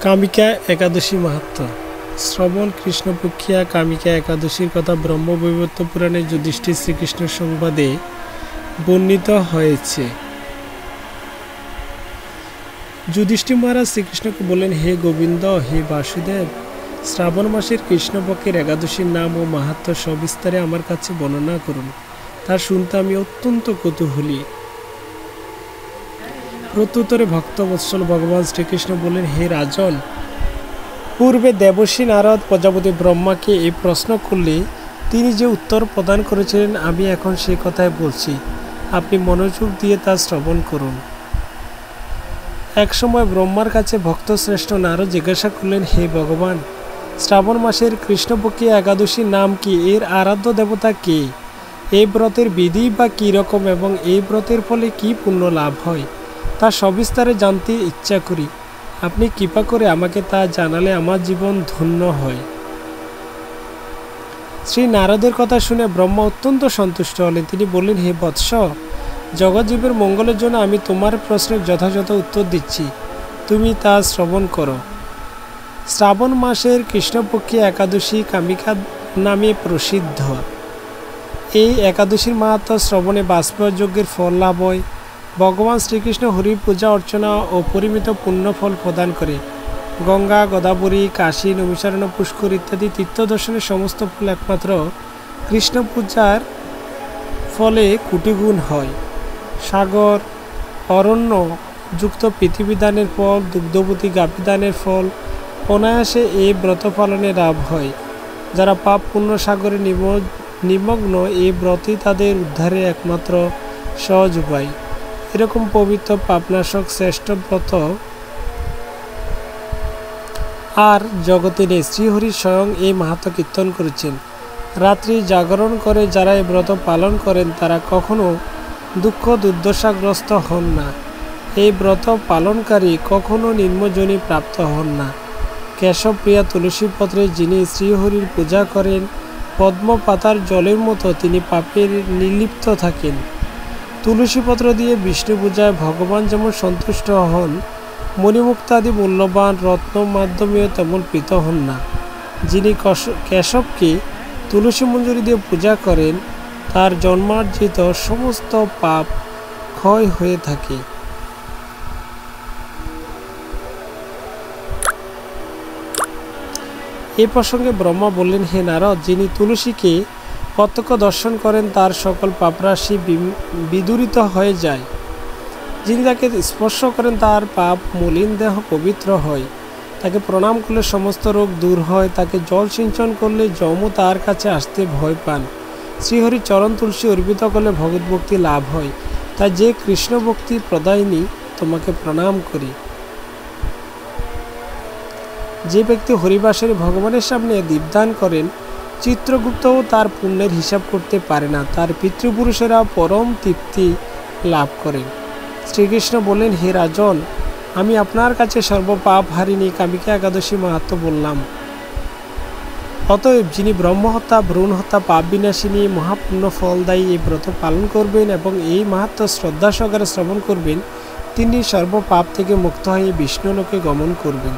কামিকা একাদশী মাহাত্ম্য। শ্রবণ কৃষ্ণপক্ষিয়া কামিকা একাদশীর কথা ব্রহ্মবৈবর্ত পুরাণে যুধিষ্ঠির শ্রীকৃষ্ণ সংবাদে বর্ণিত হয়েছে। যুধিষ্ঠির মহারাজ শ্রীকৃষ্ণকে বলেন, হে গোবিন্দ, হে বাসুদেব, শ্রাবণ মাসের কৃষ্ণপক্ষের একাদশীর নাম ও মাহাত্ম্য সবিস্তারে আমার কাছে বর্ণনা করুন। তা শুনতে আমি অত্যন্ত কৌতূহলী। প্রত্যুত্তরে ভক্তবৎসল ভগবান শ্রীকৃষ্ণ বলেন, হে রাজন, পূর্বে দেবর্ষি নারদ প্রজাপতি ব্রহ্মাকে এই প্রশ্ন করলে তিনি যে উত্তর প্রদান করেছিলেন আমি এখন সেই কথাই বলছি। আপনি মনোযোগ দিয়ে তা শ্রবণ করুন। একসময় ব্রহ্মার কাছে ভক্তশ্রেষ্ঠ নারদ জিজ্ঞাসা করলেন, হে ভগবান, শ্রাবণ মাসের কৃষ্ণপক্ষী একাদশীর নাম কি? এর আরাধ্য দেবতা কে? এই ব্রতের বিধি বা কী রকম এবং এই ব্রতের ফলে কি পুণ্য লাভ হয় তা সবিস্তারে জানতে ইচ্ছা করি। আপনি কৃপা করে আমাকে তা জানালে আমার জীবন ধন্য হয়। শ্রী নারদের কথা শুনে ব্রহ্মা অত্যন্ত সন্তুষ্ট হলেন। তিনি বললেন, হে বৎস, জগৎজীবের মঙ্গলের জন্য আমি তোমার প্রশ্নের যথাযথ উত্তর দিচ্ছি, তুমি তা শ্রবণ করো। শ্রাবণ মাসের কৃষ্ণপক্ষী একাদশী কামিকা নামে প্রসিদ্ধ। এই একাদশীর মাহাত্ম্য শ্রবণে বাষ্পীয় যজ্ঞের ফল লাভ হয়। ভগবান শ্রীকৃষ্ণ হরির পূজা অর্চনা ও পরিমিত পুণ্যফল প্রদান করে। গঙ্গা, গোদাবরী, কাশী, নৈমিষারণ্য, পুষ্কর ইত্যাদি তীর্থদর্শনের সমস্ত ফল একমাত্র কৃষ্ণ পূজার ফলে কোটিগুণ হয়। সাগর, অরণ্য যুক্ত পৃথিবীদানের ফল, দুগ্ধবতী গাভীদানের ফল অনায়াসে এই ব্রত পালনে লাভ হয়। যারা পাপ পুণ্য সাগরে নিমগ্ন, এই ব্রতই তাদের উদ্ধারে একমাত্র সহজ উপায়। এরকম পবিত্র পাপনাশক শ্রেষ্ঠ ব্রত আর জগতে নেই। শ্রীহরি স্বয়ং এই মাহাত্ম্য কীর্তন করেছেন। রাত্রি জাগরণ করে যারা এই ব্রত পালন করেন তারা কখনো দুঃখ দুর্দশাগ্রস্ত হন না। এই ব্রত পালনকারী কখনো নিম্নজনী প্রাপ্ত হন না। কেশবপ্রিয়া তুলসীপত্রে যিনি শ্রীহরির পূজা করেন, পদ্ম পাতার জলের মতো তিনি পাপের নির্লিপ্ত থাকেন। তুলসীপত্র দিয়ে বিষ্ণু পূজায় ভগবান যেমন সন্তুষ্ট হন, মণিমুক্তাদি মূল্যবান রত্ন মাধ্যমেও তেমন প্রীত হন না। যিনি কেশবকে তুলসী মঞ্জুরি দিয়ে পূজা করেন তার জন্মার্জিত সমস্ত পাপ ক্ষয় হয়ে থাকে। এই প্রসঙ্গে ব্রহ্মা বললেন, হে নারদ, যিনি তুলসীকে প্রত্যক্ষ দর্শন করেন তার সকল পাপরাশি বিদূরিত হয়ে যায়। যিনি তাকে স্পর্শ করেন তার পাপ মলিন দেহ পবিত্র হয়। তাকে প্রণাম করলে সমস্ত রোগ দূর হয়। তাকে জল সিঞ্চন করলে যমও তার কাছে আসতে ভয় পান। শ্রীহরি চরণ তুলসী অর্পিত করলে ভগবদ্ভক্তি লাভ হয়। তাই যে কৃষ্ণ ভক্তি প্রদায়িনী তোমাকে প্রণাম করি। যে ব্যক্তি হরিবাসরে ভগবানের সামনে দীপদান করেন, চিত্রগুপ্তও তার পুণ্যের হিসাব করতে পারে না। তার পিতৃপুরুষেরা পরম তৃপ্তি লাভ করেন। শ্রীকৃষ্ণ বললেন, হে রাজন, আমি আপনার কাছে সর্বপাপ হারিণী কামিকা একাদশী মাহাত্ম্য বললাম। অতএব যিনি ব্রহ্মহত্যা, ভ্রূণ হত্যা, পাপ বিনাশিনী, মহাপুণ্য ফলদায়ী এই ব্রত পালন করবেন এবং এই মাহাত্ম্য শ্রদ্ধা সহকারে শ্রবণ করবেন, তিনি সর্বপাপ থেকে মুক্ত হয়ে বিষ্ণুলোকে গমন করবেন।